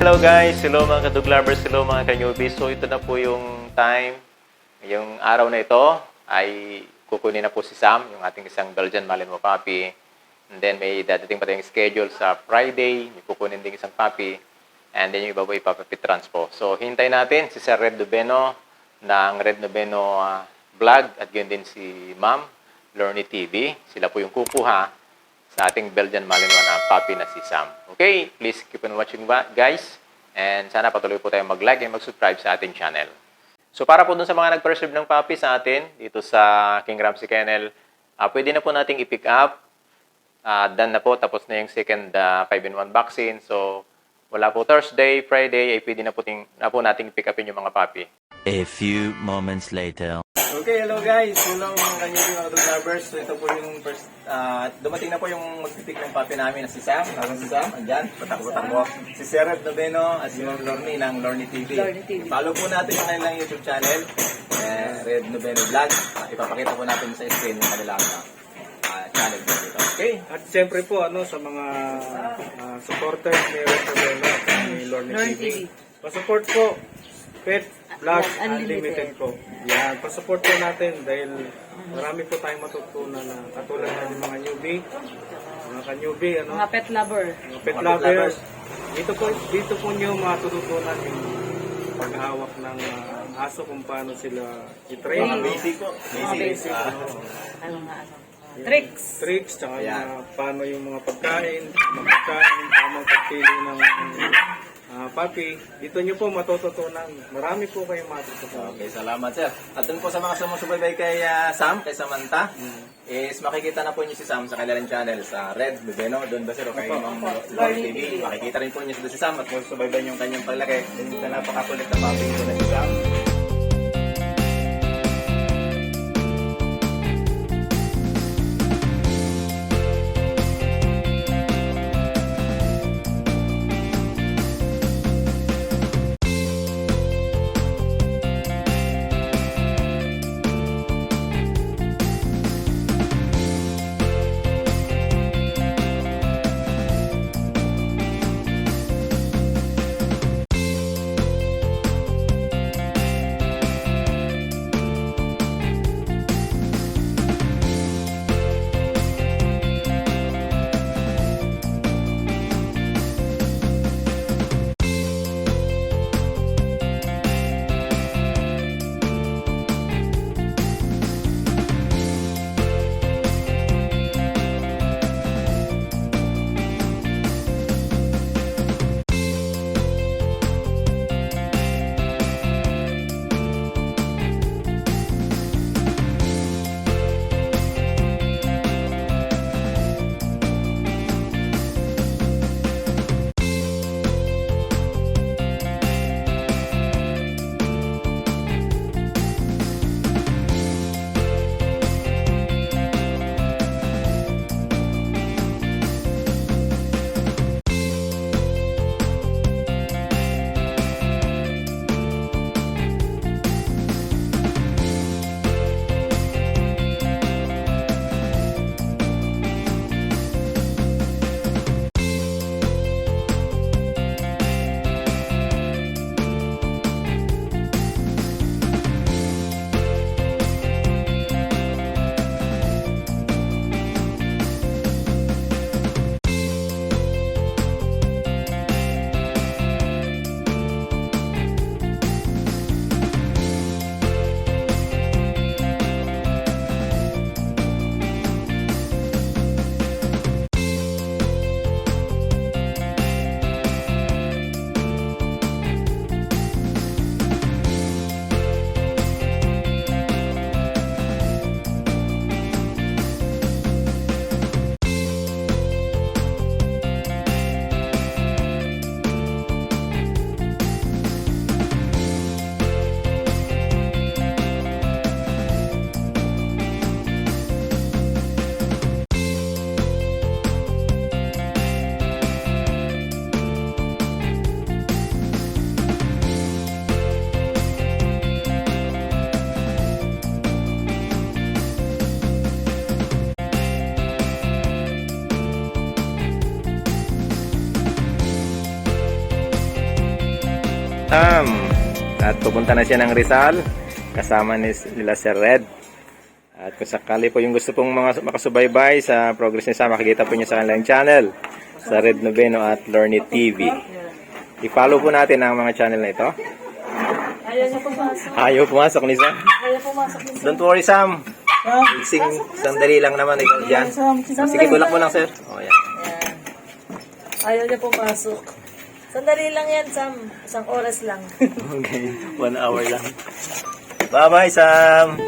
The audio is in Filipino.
Hello guys, hello mga kadog lovers, hello mga ka-newbies. So ito na po yung time, yung araw na ito ay kukunin na po si Sam, yung ating isang Belgian Malinois puppy. And then may dadating pa tayong schedule sa Friday, may kukunin din isang puppy. And then yung iba po ipapapitrans po. So hintay natin si Sir Red Nobeno ng Red Nobeno vlog at yun din si Ma'am Lorny TV. Sila po yung kukuha sa ating Belgian Malinois na puppy na si Sam. Okay, please keep on watching guys. And sana patuloy po tayong mag-like and mag-subscribe sa ating channel. So para po dun sa mga nag-preserve ng puppy sa atin, dito sa King Ramsey Kennel, pwede na po nating i-pick up. Done na po, tapos na yung second 5-in-1 vaccine. So wala po Thursday, Friday, ay pwede na po nating i-pick upin yung mga puppy. A few moments later. Okay, hello guys. Hello mga kanyubi, mga dog lovers. So ito po yung first, dumating na po yung magpipick ng puppy namin na si Sam. Nasaan si Sam? Andyan, patakbo-takbo. Si Sir Red Nobeno at si Ma'am Lorny ng Lorny TV. Follow po natin yung kanilang YouTube channel, Red Nobeno Vlog. Ipapakita po natin sa screen yung kanilang channel po dito. Okay? At siyempre po sa mga supporters ni Red Nobeno at ni Lorny TV. Pa-support po Pet Plus Unlimited po. Yan, pa-support po natin dahil marami po tayong matutunan na katulad na yung mga newbie, mga ka-newbie, Mga pet lover. mga pet lovers. Dito po nyo matututunan yung paghawak ng aso kung paano sila i-train. Mga basic po. Basic. Ano nga, tricks. Tricks, tsaka paano yung mga pagkain, tamang pagpili ng puppy. Dito nyo po matututunan. Marami po kayong matututunan. Okay, salamat sir. At dun po sa mga sumusubaybay kay Sam, kay Samantha, is makikita na po niyo si Sam sa kanilang channel sa Red Nobeno. Doon ba sir o kay Ma'am Lorny TV. Makikita rin po niyo si Sam at kung subaybay yung kanyang paglaki. Sa napakakulit na puppy ko na si Sam. Sam. At pupunta na siya ng Rizal. Kasama nila Sir Red. At kung sakali po yung gusto pong mga makasubaybay sa progress ni Sam, makikita po niyo sa kanilang channel. Sa Red Noveno at Lorne TV. I-follow po natin ang mga channel na ito. Ayaw niya pumasok. Ayaw pumasok ni Sam. Ayaw pumasok din. Don't worry, Sam. Ising sandali lang naman ikaw dyan. Sige, tulak mo lang, sir. O, yan. Ayan. Ayaw niya pumasok. Sandali lang yan, Sam. Isang oras lang. Okay, 1 hour lang. Bye-bye, Sam.